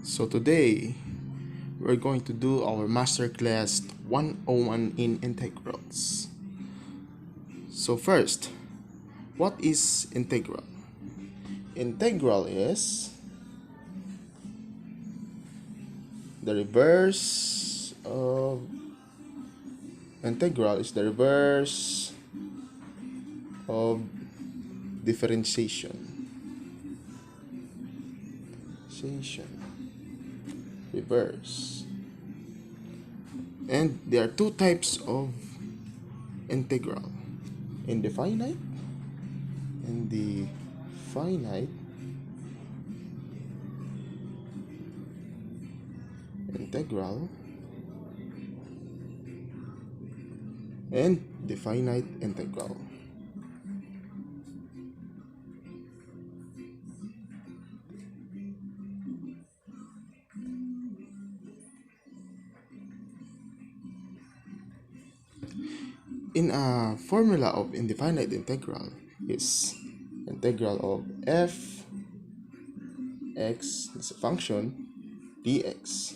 So today we're going to do our masterclass 101 in integrals. So first, what is integral? Integral is the reverse of differentiation. Reverse. And there are two types of integral: indefinite and the finite integral and the finite integral. In a formula of indefinite integral is integral of f x is a function dx.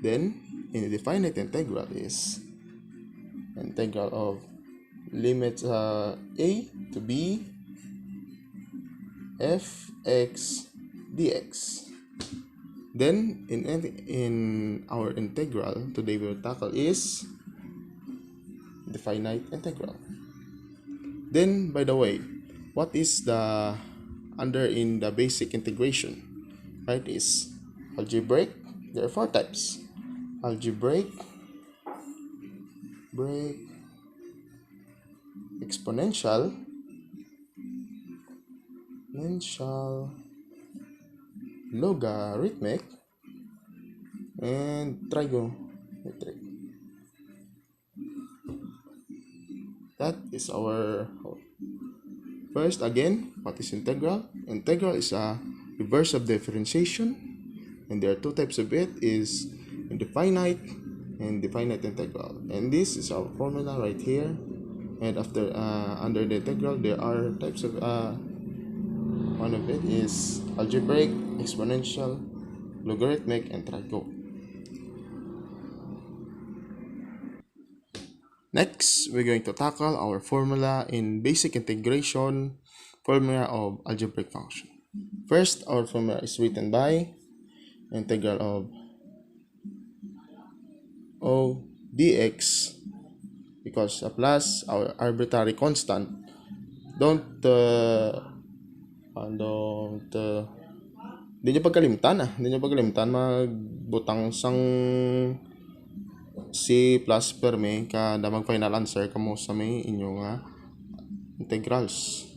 Then in the definite integral is integral of limit a to b f x dx. Then in our integral today we will tackle is the finite integral. Then, by the way, what is the under in the basic integration? Right, is algebraic. There are four types: algebraic, exponential, logarithmic, and trigonometric. That is our first. Again, what is integral? Integral is a reverse of differentiation, and there are two types of it: is indefinite and the finite integral. And this is our formula right here. And after under the integral, there are types of one of it is algebraic, exponential, logarithmic, and trigo. Next, we're going to tackle our formula in basic integration, formula of algebraic function. First, our formula is written by integral of O dx equals a plus our arbitrary constant. Hindi nyo pagkalimtan magbutang sang C plus per me kada mag final answer kamo sa may inyong integrals.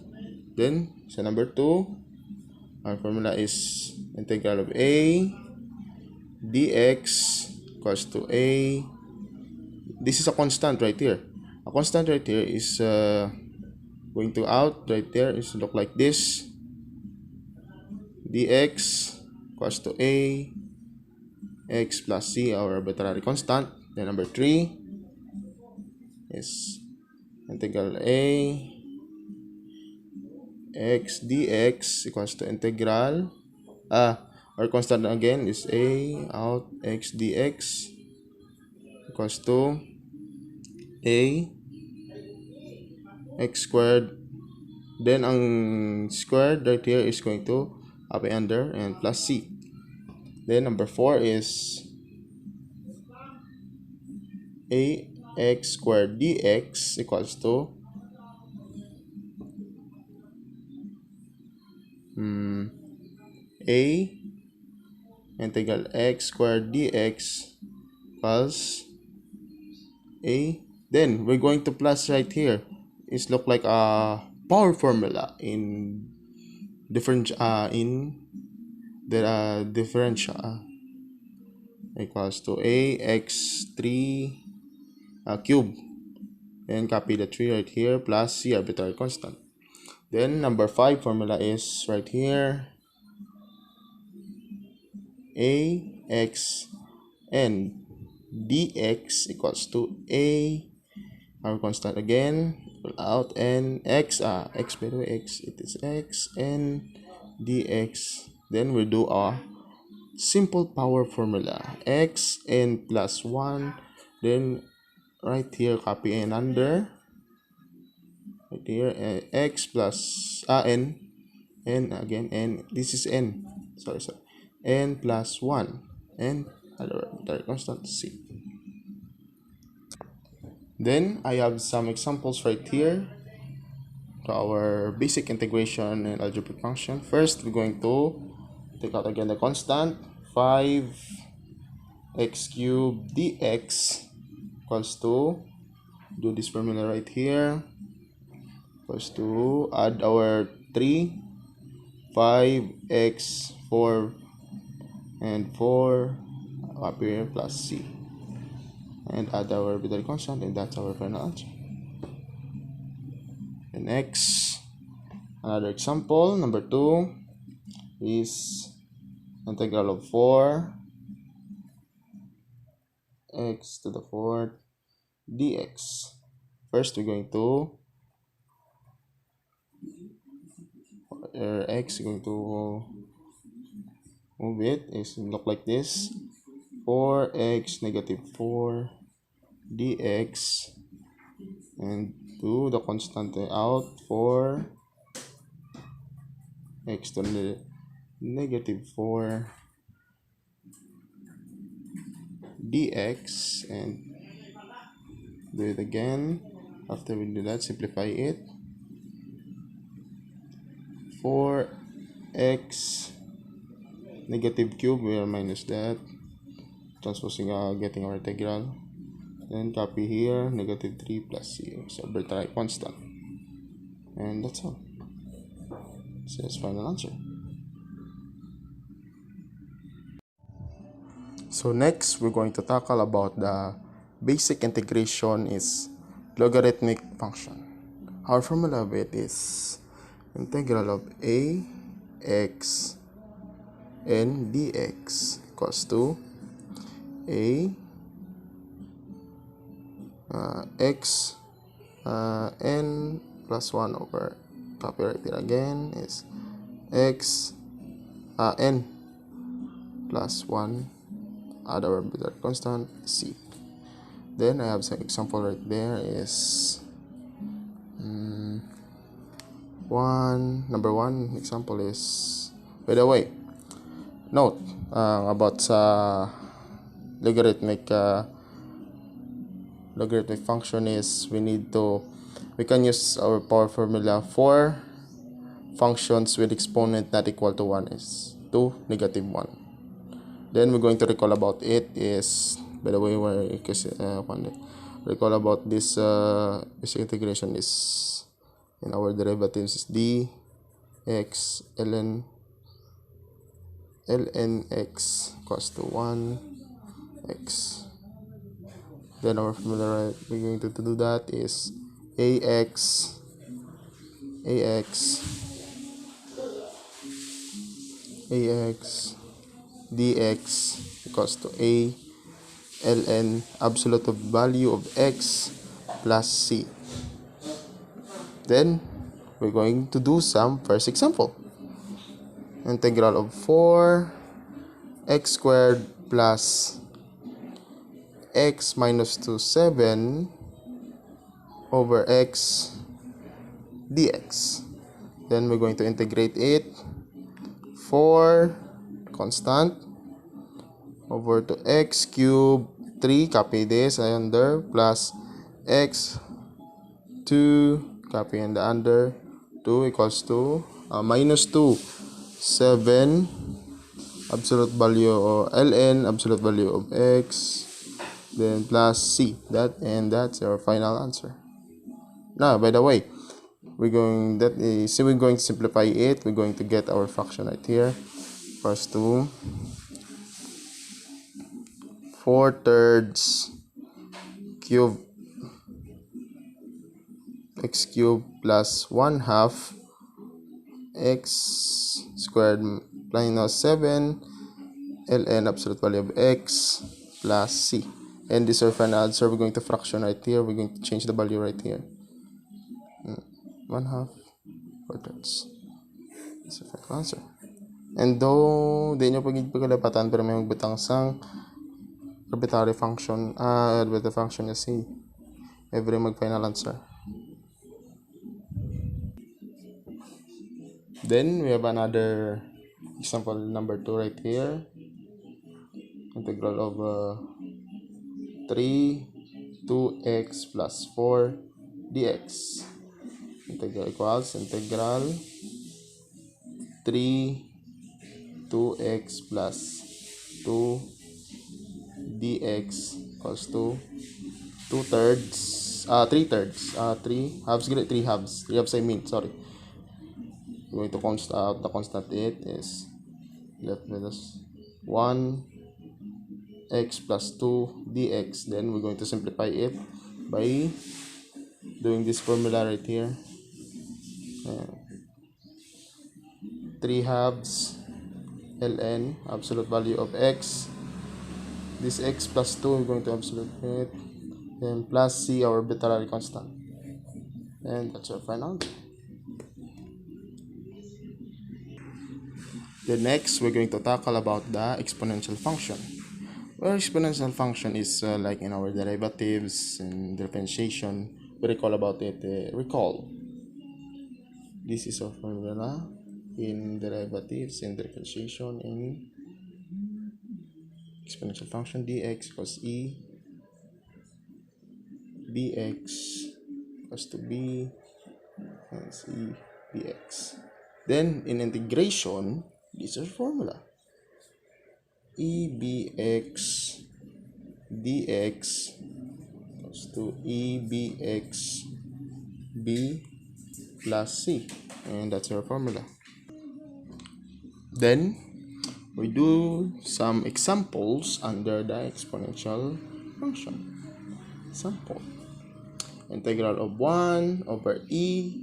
Then sa number 2, our formula is integral of A dx equals to A. This is a constant right here. A constant right here is going to out right there is look like this. Dx equals to A x plus C, our arbitrary constant. Then number 3 is integral A x dx equals to integral our constant again is A out x dx equals to A x squared. Then ang squared right here is going to up and under and plus C. Then number 4 is A x squared dx equals to A integral x squared dx equals A. Then we're going to plus right here. It's look like a power formula in different in the differential equals to A x 3 cube, and copy the 3 right here plus C arbitrary constant. Then number 5 formula is right here: A x and dx equals to A our constant again out and x x by the way x, it is x and dx. Then we'll do a simple power formula, x n plus 1, then right here copy n under, right here, x plus n again, n, this is n, sorry, n plus 1, and other constant c. Then I have some examples right here to our basic integration and algebraic function. First, we're going to take out again the constant 5x cubed dx equals to, do this formula right here, equals to add our 3, 5x, 4, and 4 up here plus c, and add our arbitrary constant, and that's our final answer. And next, another example, number 2 is integral of 4 x to the 4th dx. First, we're going to x, we're going to move it, is look like this, 4x negative 4 dx, and do the constant out, 4 x to the negative 4 dx, and do it again. After we do that, simplify it, 4x negative cube, we are minus that, transposing, getting our integral, then copy here, negative 3 plus c, so arbitrary constant, and that's all. So that's final answer. So next, we're going to tackle about the basic integration is logarithmic function. Our formula of it is integral of a x n dx equals to a x n plus 1 over, copy right here again, is x n plus 1, add our arbitrary constant c. Then I have some example right there is number 1 example is, by the way, note about logarithmic function is we can use our power formula for functions with exponent not equal to 1 is to negative 1. Then we're going to recall about it is, by the way, recall about this basic integration is, in our derivatives is dx ln x equals to 1 x. Then our formula we're going to do that is ax dx equals to a ln absolute value of x plus c. Then we're going to do some first example. Integral of 4 x squared plus x minus 2 7 over x dx. Then we're going to integrate it, 4 constant over to x cube 3, copy this under, plus x 2, copy in the under, 2 equals to minus 2 7 absolute value or ln absolute value of x, then plus c, and that's our final answer. Now, by the way, we're going to simplify it. We're going to get our fraction right here, equals to 4/3 cube x cube plus 1/2 x squared minus 7 ln absolute value of x plus c. And this is our final answer. We're going to fraction right here. We're going to change the value right here. 1/2 4/3. That's our final answer. And though di nyo pagkalapatan pero may magbutang sang arbitrary function is C every mag-final answer. Then we have another example number 2 right here. Integral of 3 2x plus 4 dx. Integral equals integral 3 2x plus 2 dx equals to 2 thirds 3 thirds 3 halves, 3 halves, 3 halves I mean, sorry. Going to const out the constant, it is left with us 1 x plus 2 dx. Then we're going to simplify it by doing this formula right here. 3 halves ln absolute value of x, this x plus 2 we're going to absolute it, then plus c, our arbitrary constant, and that's our final. Then next we're going to tackle about the exponential function. Well, exponential function is like in our derivatives and differentiation. We recall about it. Recall. This is our formula in derivatives and differentiation in exponential function. Dx equals e bx equals to b and c bx. Then in integration, this is our formula. E bx dx equals to e bx b plus c, and that's our formula. Then we do some examples under the exponential function. Example: integral of 1 over e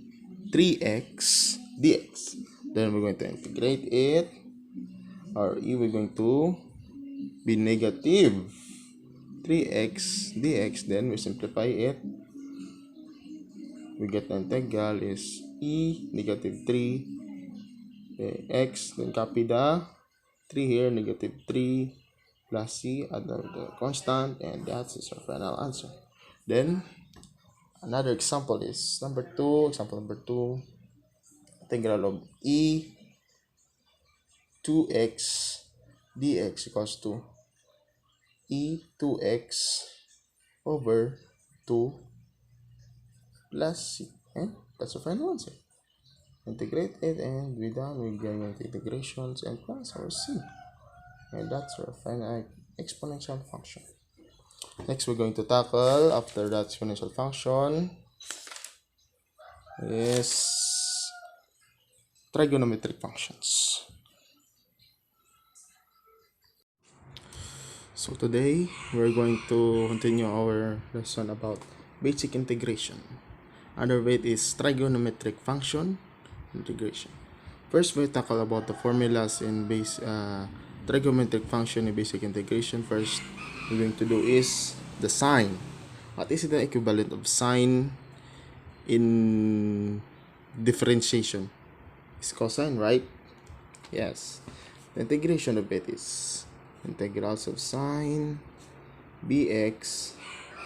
3x dx. Then we're going to integrate it. Our e we're going to be negative 3x dx. Then we simplify it. We get the integral is e negative 3 x, then copy the 3 here, negative 3 plus c, add the constant, and that is our final answer. Then another example is example number 2, integral of e 2x dx equals to e 2x over 2 plus c, and that's our final answer. Integrate it, and we're done with the integrations and plus our c, and that's our final exponential function. Next we're going to tackle after that exponential function is trigonometric functions. So today we're going to continue our lesson about basic integration. Under it is trigonometric function integration. First, we'll tackle about the formulas in trigonometric function in basic integration. First, we're going to do is the sign. What is the equivalent of sign in differentiation? It's cosine, right? Yes. The integration of it is integrals of sine bx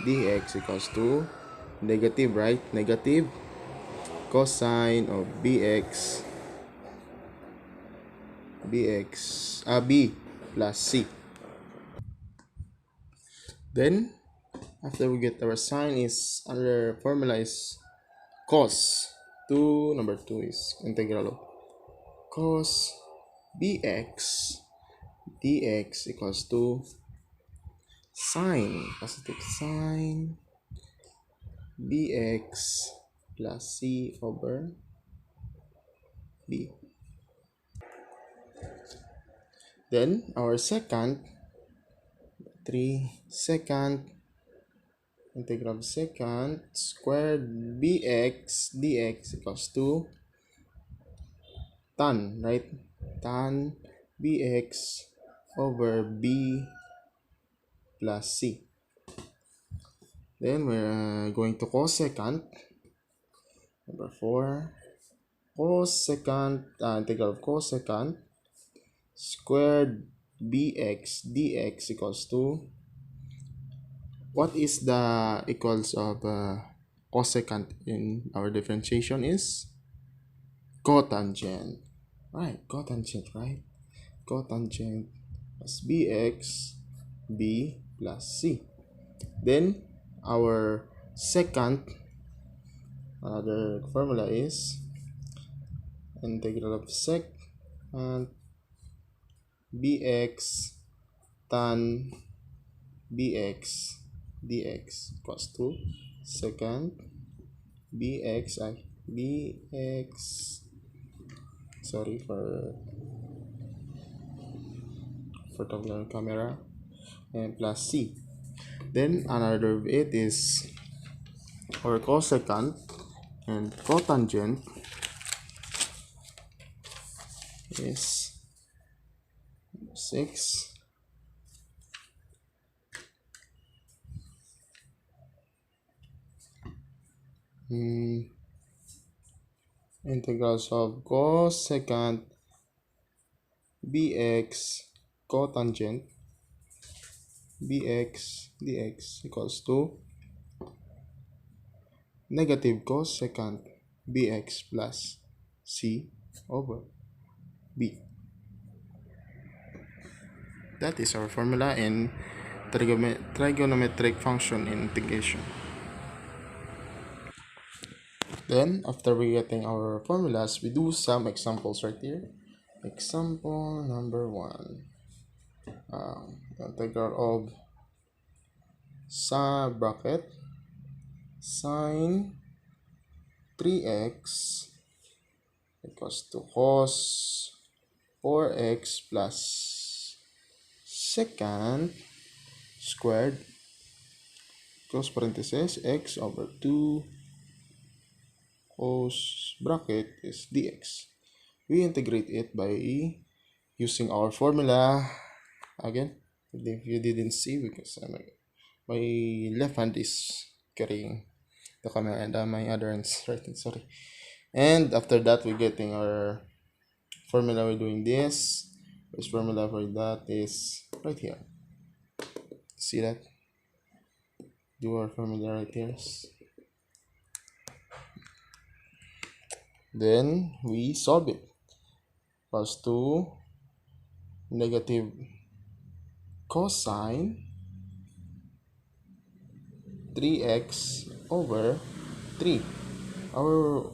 dx equals to negative, right? Negative cosine of b plus c. Then after we get our sign, is another formula is cos. Number 2 is integral of cos bx dx equals to positive sine bx plus c over b. Then our second integral of second squared bx dx equals to tan, right? Tan bx over b plus c. Then we're going to cosecant. Number 4, cosecant, integral of cosecant squared bx dx equals to, what is the equals of cosecant in our differentiation is cotangent. Right, cotangent, right? Cotangent plus bx b plus c. Then our second another formula is integral of sec and bx tan bx dx equals to second bx sorry for the camera, and plus c. Then another of it is our cosecant and cotangent is 6 integrals of cosecant bx cotangent bx dx equals to negative cosecant bx plus c over b. That is our formula in trigonometric function integration. Then after we getting our formulas, we do some examples right here. Example number 1. Integral of bracket sine 3x equals to cos 4x plus secant squared close parenthesis x over 2 cos bracket is dx. We integrate it by using our formula again. If you didn't see, because my left hand is carrying the camera and my other hand's right hand, sorry. And after that, we're getting our formula. We're doing this. This formula for that is right here. See that? Do our formula right here. Then we solve it. Equals to negative cosine 3x over 3. Our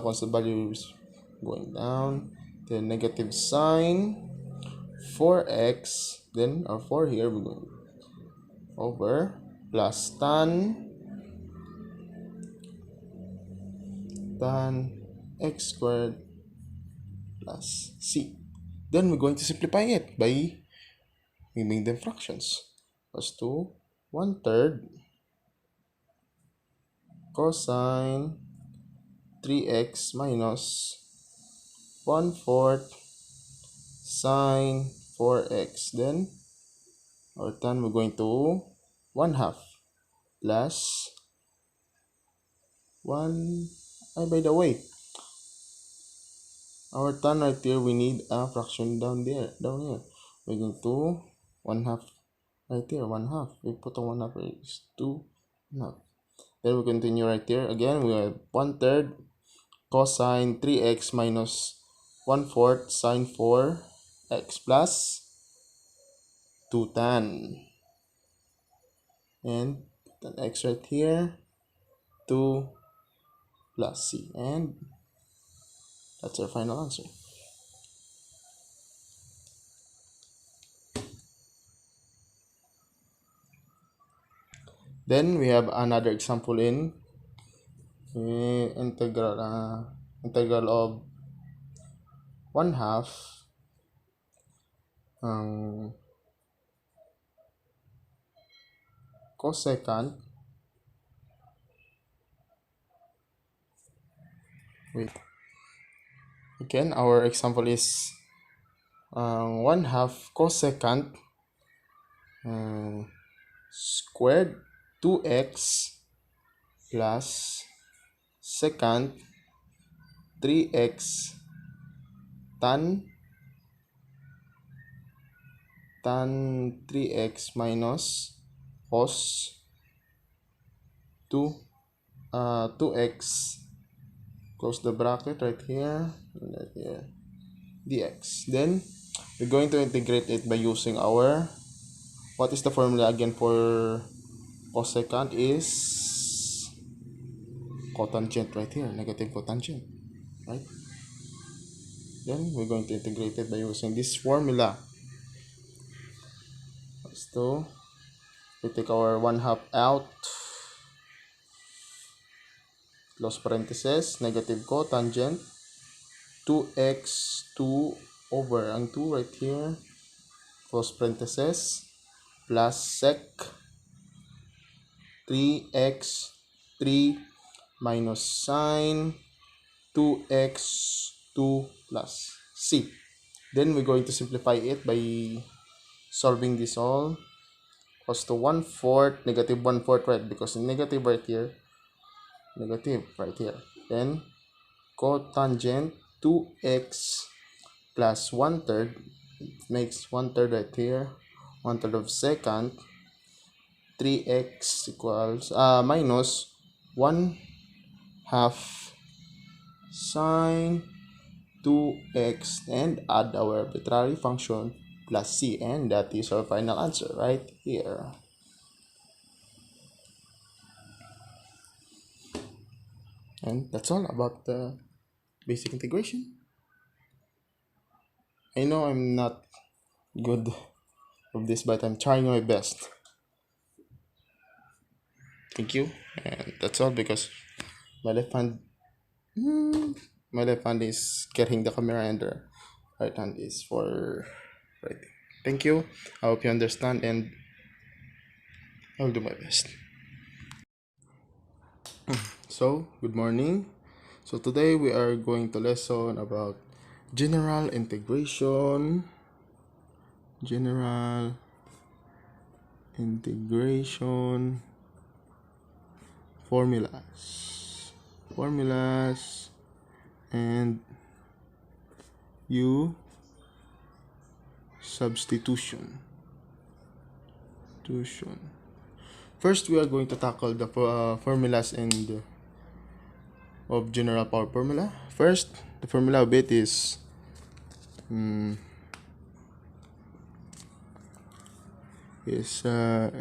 constant value is going down. Then negative sine 4x, then our 4 here, we're going over plus tan x squared plus c. Then we're going to simplify it by making them fractions. Equals to 1/3 cosine 3x minus 1/4 sine 4x. Then our tan we're going to 1/2 plus 1. By the way, our tan right here, we need a fraction down here. We're going to 1/2 right here, 1/2. We put on 1/2 is 2/2. Then we continue right here. Again, we have 1/3 cosine 3x minus 1/4 sine 4x plus 2 tan. And tan x right here, 2 plus c. And that's our final answer. Then we have another example in integral of 1/2 cosecant. Wait. Again, our example is 1/2 cosecant squared 2x plus secant 3x tan tan 3x minus cos 2x, close the bracket right here, right here, dx. Then we're going to integrate it by using our, what is the formula again for cosecant? Is cotangent right here, negative cotangent, right? Then we're going to integrate it by using this formula. So we take our 1/2 out, close parenthesis, negative cotangent 2x 2 over ang 2 right here, close parenthesis, plus sec 3x 3 minus sine 2x 2 plus c. Then we're going to simplify it by solving this all. Cos to 1/4, negative 1/4, right? Because negative right here, negative right here. Then cotangent 2x plus 1/3 makes 1/3 right here, 1/3 of secant, 3x equals minus 1/2 sine 2x, and add our arbitrary function plus c, and that is our final answer right here. And that's all about the basic integration. I know I'm not good of this, but I'm trying my best. Thank you. And that's all, because my left hand is getting the camera, and the right hand is for writing. Thank you. I hope you understand, and I'll do my best. So, good morning. So today we are going to lesson about general integration. General integration formulas and U-Substitution. First, we are going to tackle the formulas and of general power formula. First, the formula of it is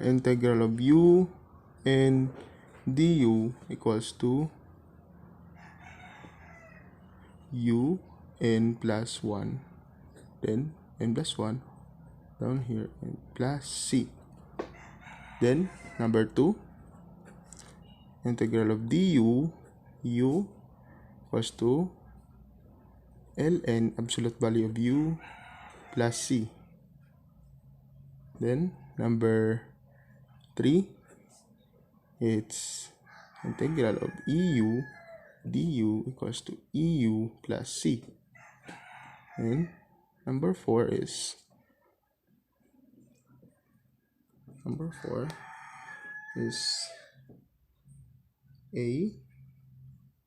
integral of u and du equals to u n plus 1, then n plus 1 down here, and plus c. Then number 2, integral of du u equals to ln absolute value of u plus c. Then number 3, it's integral of eu du equals to eu plus c. And number 4 is a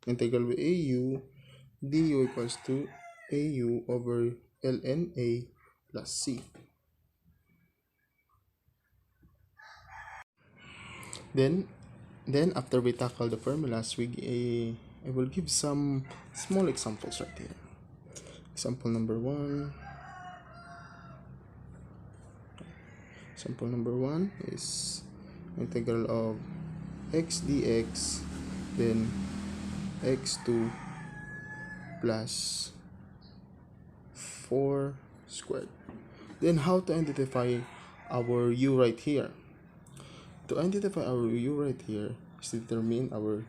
integral of au du equals to au over ln a plus c. Then after we tackle the formulas, I will give some small examples right here. Example number 1 is integral of x dx, then x2 plus 4 squared. Then how to identify our u right here? To identify our u right here is to determine our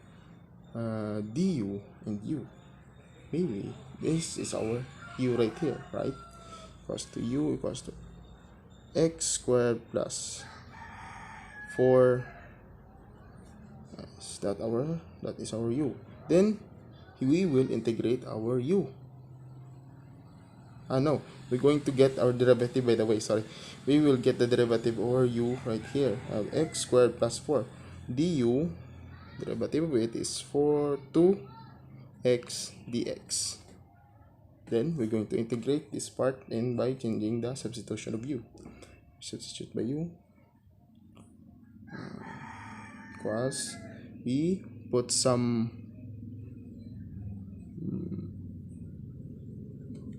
du and u. Maybe this is our u right here, right? Equals to u equals to x squared plus 4. That is our u. Then we will integrate our u. No, we're going to get our derivative, by the way, sorry. We will get the derivative over u right here of x squared plus 4. Du, derivative of it is 2x dx. Then we're going to integrate this part in by changing the substitution of u. substitute by u equals, we put some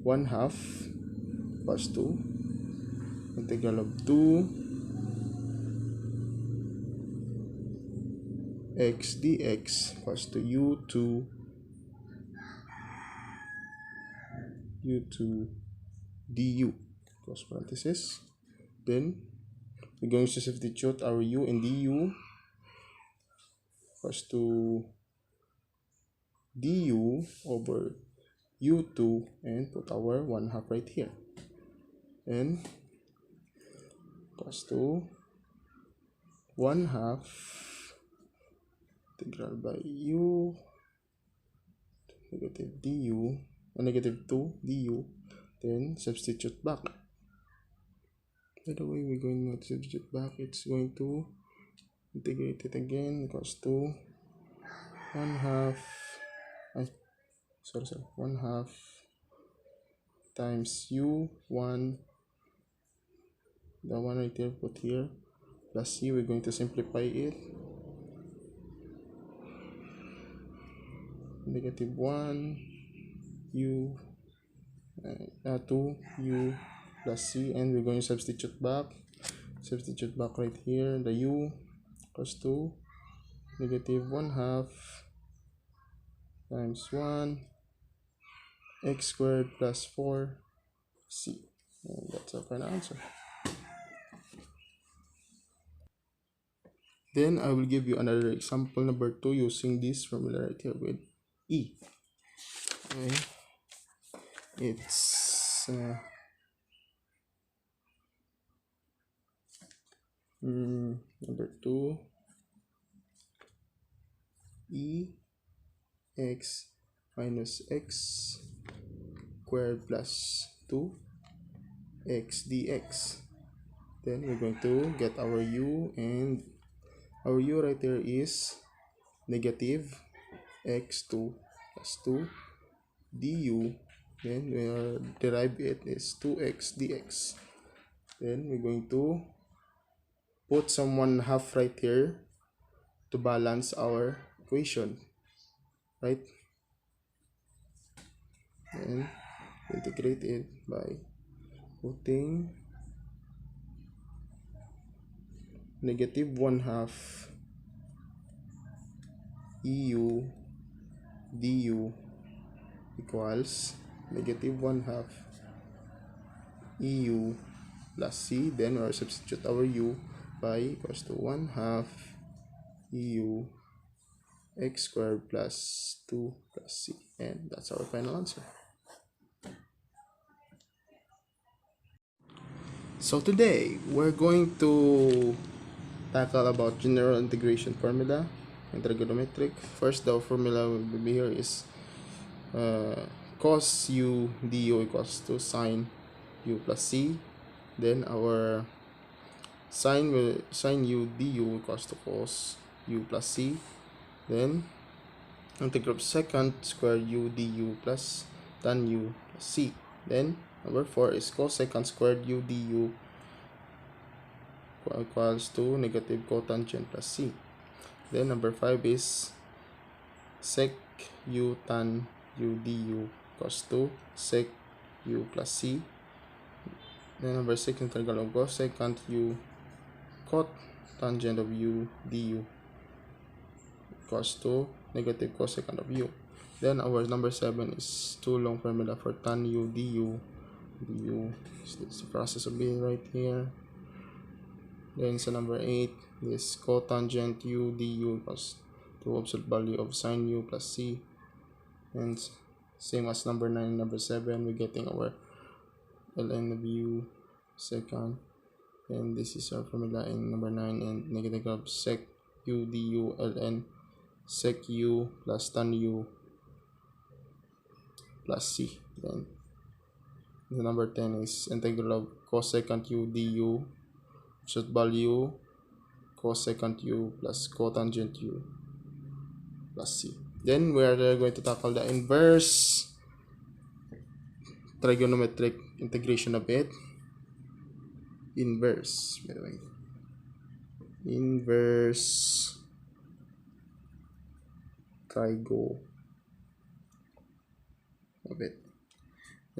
1/2 equals to integral of 2 x dx equals to u2 du, close parenthesis. Then we're going to substitute our u and du equals to du over u2 and put our 1/2 right here, and equals to 1/2 integral by u negative du negative 2 du, then substitute back. By the way, we're going to substitute back. It's going to integrate it again, equals to 1/2 1/2 times u1, the one right there, put here, plus c. We're going to simplify it, negative 1 u 2 u plus c, and we're going to substitute back right here. The u equals to negative 1/2 times 1 x squared plus 4c, and that's our final answer. Then I will give you another example number 2 using this formula right here with e. Okay, it's number 2, e x minus x squared plus 2 x dx. Then we're going to get our u, and our u right there is negative x2 plus 2 du. Then we are derive it is 2x dx. Then we're going to put some 1/2 right here to balance our equation, right? And integrate it by putting negative 1/2 eu du equals negative 1/2 eu plus c. Then we'll substitute our u by equals to 1/2 eu x squared plus 2 plus c, and that's our final answer. So today we're going to tackle about general integration formula and trigonometric. First, the formula will be here is cos u du equals to sine u plus c. Then our sine u du equals to cos u plus c. Then integral of secant square u du plus tan u plus c. Then number 4 is cosecant squared u du equals to negative cotangent plus c. Then number 5 is sec u tan u du equals to sec u plus c. Then number 6, integral of cosecant u cotangent of u du equals to negative cosecant of u. Then our number 7 is too long formula for tan u du. It's the process of being right here. Then so number 8, this cotangent u du equals to absolute value of sine u plus c. And same as number 9, number 7, we're getting our ln of u secant, and this is our formula in number 9, and negative of sec u du ln sec u plus tan u plus c. Then the number 10 is integral of cosecant u du, absolute value cosecant u plus cotangent u plus c. Then we are going to tackle the inverse trigonometric integration of it inverse, by the way, inverse trigo of it.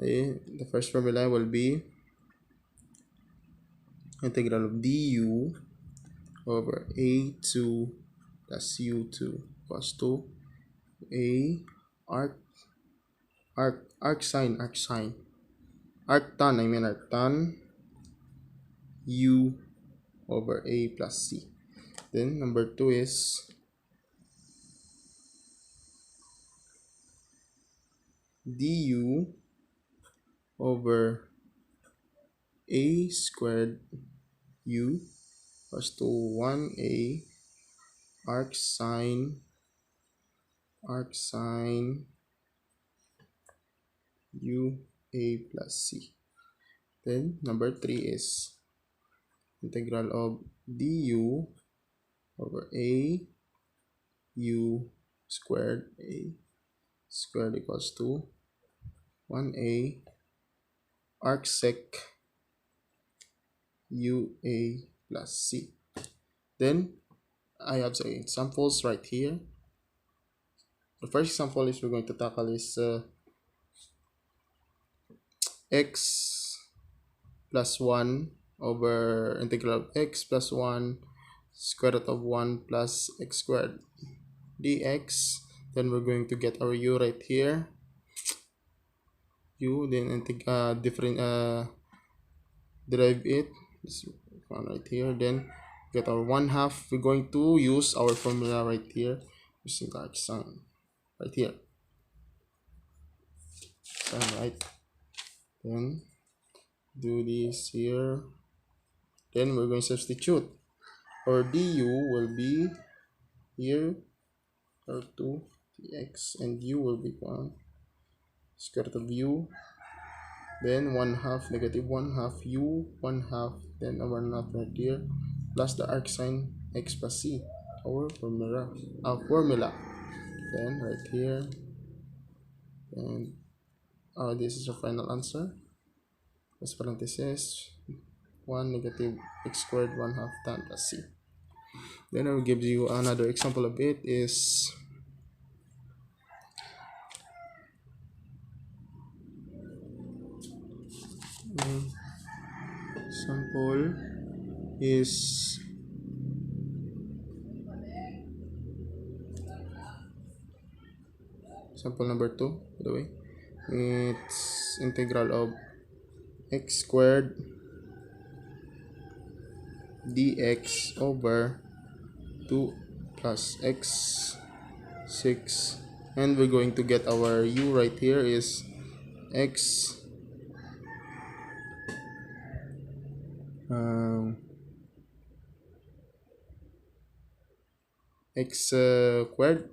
Okay, the first formula will be integral of du over a2 plus u2 equals to a arctan u over a plus c. Then number 2 is du over a squared u equals to 1a arcsine u a plus c. Then number 3 is integral of du over a squared equals to 1a arcsec ua plus c. Then I have some examples right here. The first example is we're going to tackle is x plus 1 over integral of x plus 1 square root of 1 plus x squared dx. Then we're going to get our u right here, then derive it, this one right here, then get our 1/2. We're going to use our formula right here using the sign right here, right, then do this here, then we're going to substitute. Our du will be here, or 2 dx, and u will be 1 square root of u, then 1/2 negative 1/2 u 1/2, then our 1/2 right here plus the arcsine x plus c, our formula, then right here, and this is our final answer plus parenthesis 1 negative x squared 1/2 tan plus c. Then I will give you another example of it is example is example number 2, by the way. It's integral of x squared dx over 2 plus x 6, and we're going to get our u right here is x squared.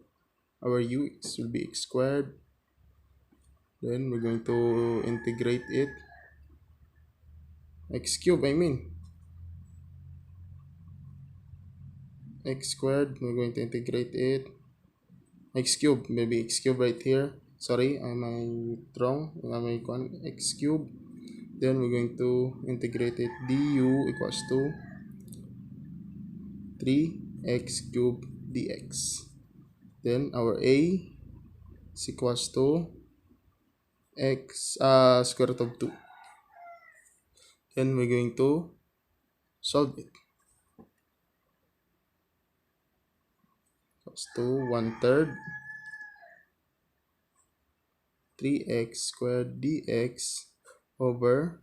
Our u will be x squared, then we're going to integrate it, x cube, x squared, we're going to integrate it, x cube, maybe x cube right here, sorry, am I wrong, x cube, then we're going to integrate it, du equals to 3x cube dx, then our a is equals to x square root of 2, then we're going to solve it. Equals to 1/3 3x squared dx over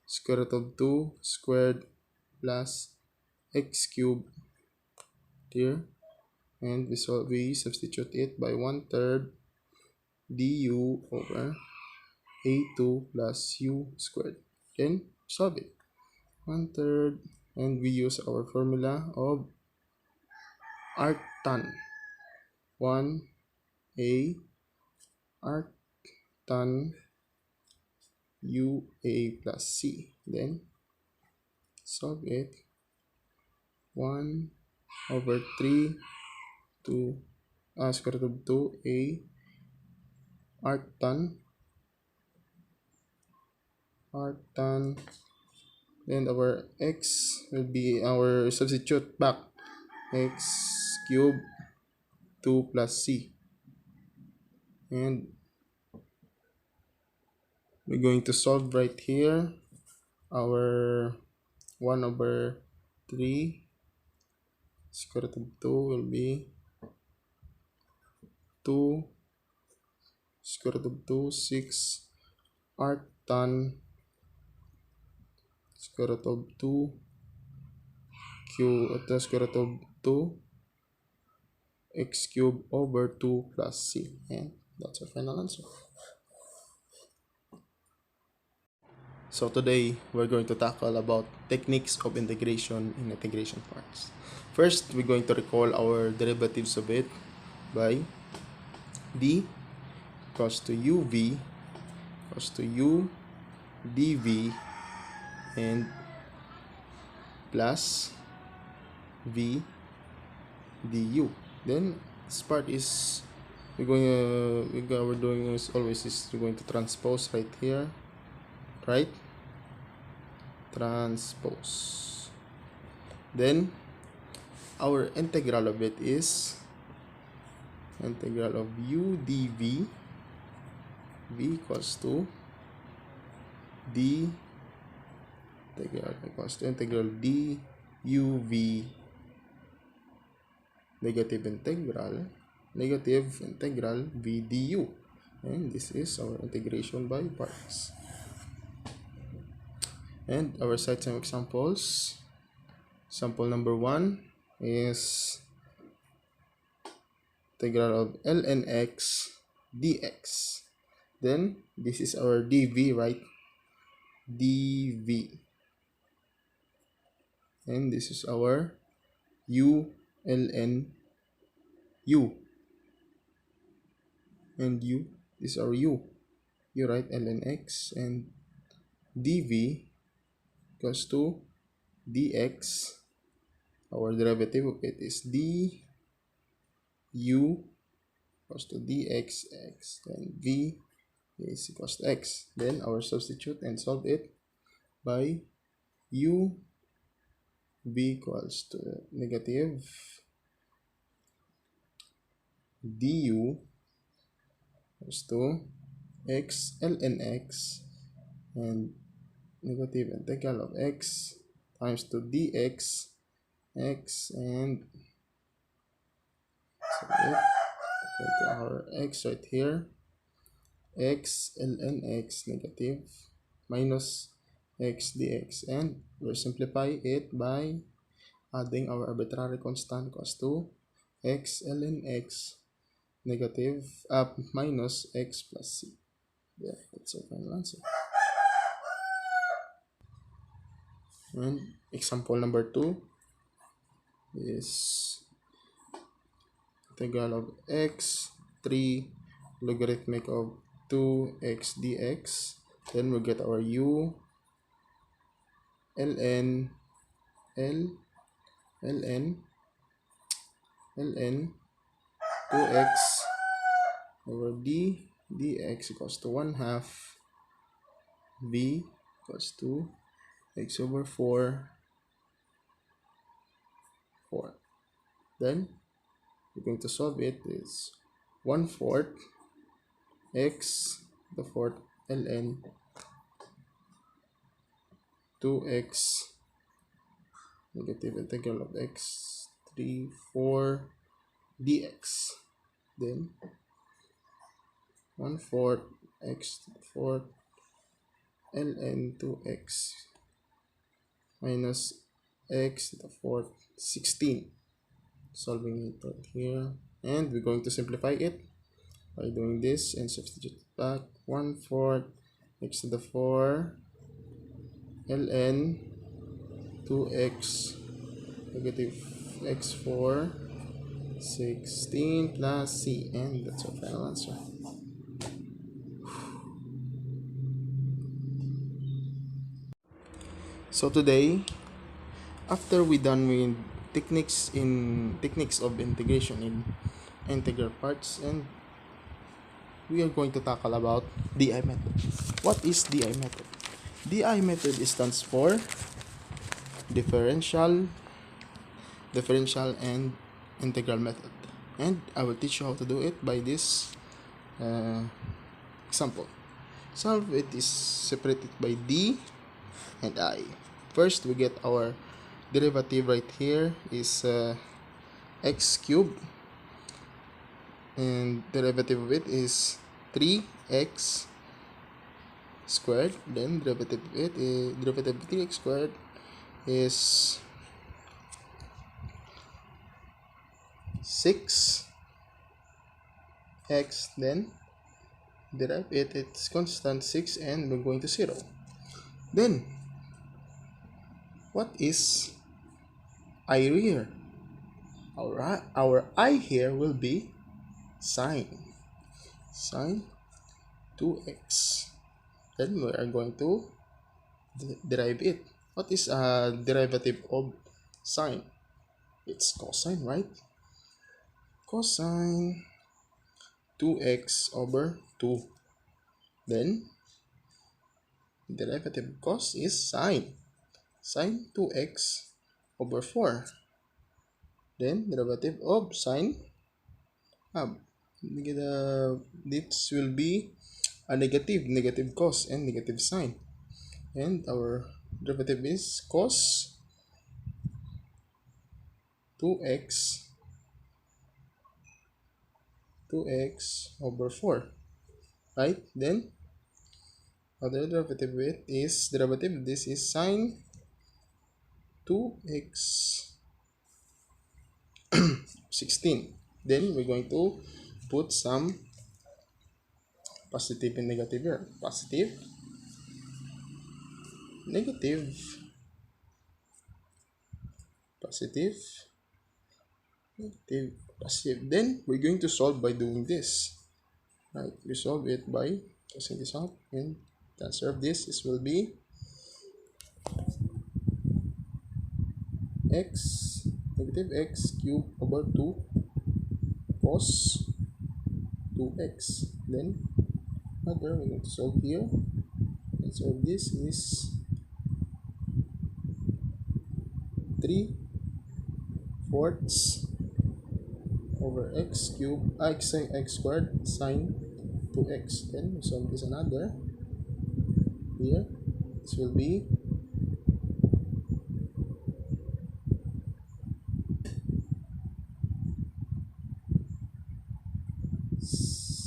square root of 2 squared plus x cube here, and we substitute it by 1/3 du over a2 plus u squared, then solve it 1/3, and we use our formula of arctan 1a arctan ua plus c, then solve it 1/3 to square root of 2a arctan and our x will be our substitute back, x cube 2 plus c, and we're going to solve right here. Our 1 over 3 square root of 2 will be 2 square root of 2 6 arctan square root of 2 q at the square root of 2 x cube over 2 plus c, and that's our final answer. So today we're going to tackle about techniques of integration in integration parts. First, we're going to recall our derivatives of it by d equals to uv equals to u dv and plus v du. Then this part is we're doing is always is we're going to transpose right here, right? Transpose. Then our integral of it is integral of u dv v equals to d integral equals to integral d uv negative integral v du, and this is our integration by parts. And our cite some examples. Sample number 1 is integral of ln x dx. Then this is our dv, right? dv. And this is our u ln u. And u, this is our u, right? ln x, and dv equals to dx. Our derivative of it is du equals to dx x, and v is equals to x. Then our substitute and solve it by u v equals to negative du equals to x ln x and negative integral of x times to dx x, and so equal to our x right here, x ln x negative minus x dx, and we'll simplify it by adding our arbitrary constant equals to x ln x negative minus x plus c. Yeah, that's our final answer. And example number 2 is integral of x 3 logarithmic of 2x dx. Then we get our u ln 2x over d dx equals to 1/2 v equals to x over 4. Then we're going to solve it is 1/4 x the 4th ln 2x negative integral of x 3 4 dx. Then 1/4 x to the 4th ln 2x minus x to the 4th 16. Solving it right here, and we're going to simplify it by doing this and substitute back 1/4 x to the 4 ln 2x negative x4 16 plus c, and that's our final answer. So today, after we done with techniques of integration in integral parts, and we are going to tackle about DI method. What is DI method? DI method stands for differential, and integral method. And I will teach you how to do it by this example. Solve it is separated by d and I. First, we get our derivative right here is x cubed, and derivative of it is 3x squared. Then derivative of it is, derivative of 3x squared is 6x. Then derive it, it's constant 6, and we're going to 0. Then what is I here? Our I here will be sine 2x. Then we are going to derive it. What is a derivative of sine? It's cosine, right? Cosine 2x over 2. Then derivative of cos is sine 2x over 4. Then derivative of sine, this will be a negative cos and negative sine, and our derivative is cos 2x over 4, right? Then other derivative of it is derivative, this is sine 2x 16. Then we're going to put some positive and negative here. Positive, negative, positive, negative, positive. Then we're going to solve by doing this, right? We solve it by crossing this out, and the answer of this will be negative x cubed over 2 cos 2x. Then we're going to solve here. And so this is 3/4 over x cubed, x squared sine 2x. Then we solve this another here. This will be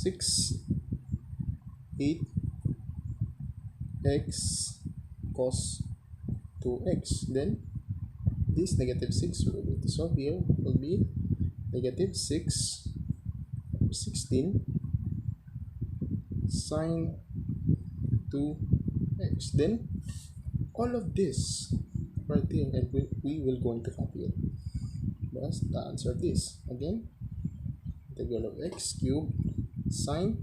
6/8x cos 2x. Then this negative 6 will be to solve here will be negative 6/16 sine 2x. Then all of this right here, and we will going to copy it. That's the answer of this. Again, integral of x cubed sine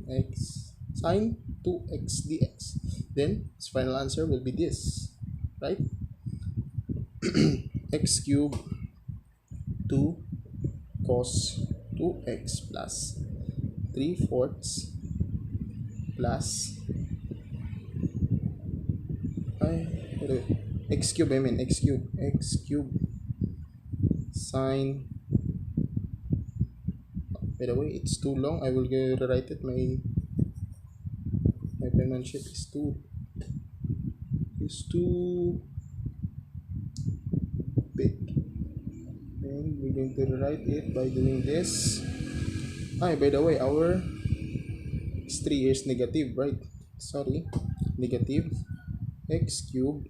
2x dx. Then its final answer will be this, right? X cubed 2 cos 2x plus 3/4 plus x cubed sine, by the way, it's too long. I will rewrite it. My penmanship is too big, and we're going to rewrite it by doing this. By the way, our x3 is negative, right? Sorry, negative x cubed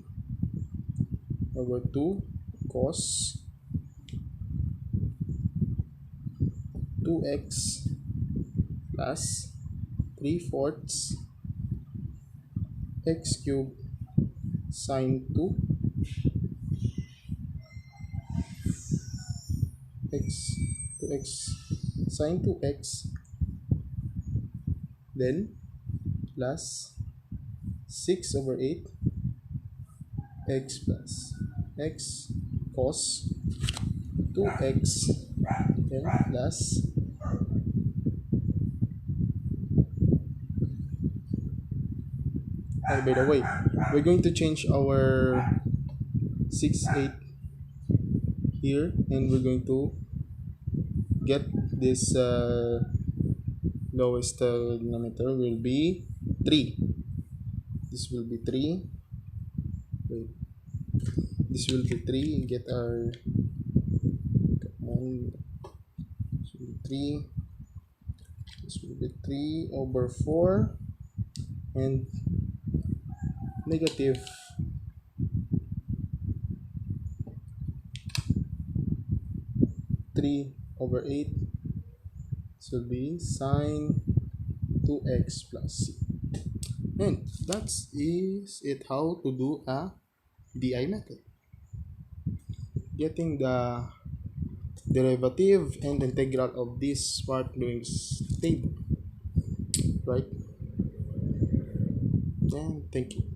over 2 cos 2x plus 3/4 x cubed sine 2 sine 2x, then plus 6/8 x plus x cos 2x, then plus by the way, we're going to change our 6/8 here, and we're going to get this lowest denominator will be 3. This will be 3. Wait, this will be 3. Get our, come on, this will be 3. This will be 3 over 4, and negative 3 over 8. This will be sine 2x plus c. And that is it, how to do a DI method. Getting the derivative and integral of this part doing this table, right? And thank you.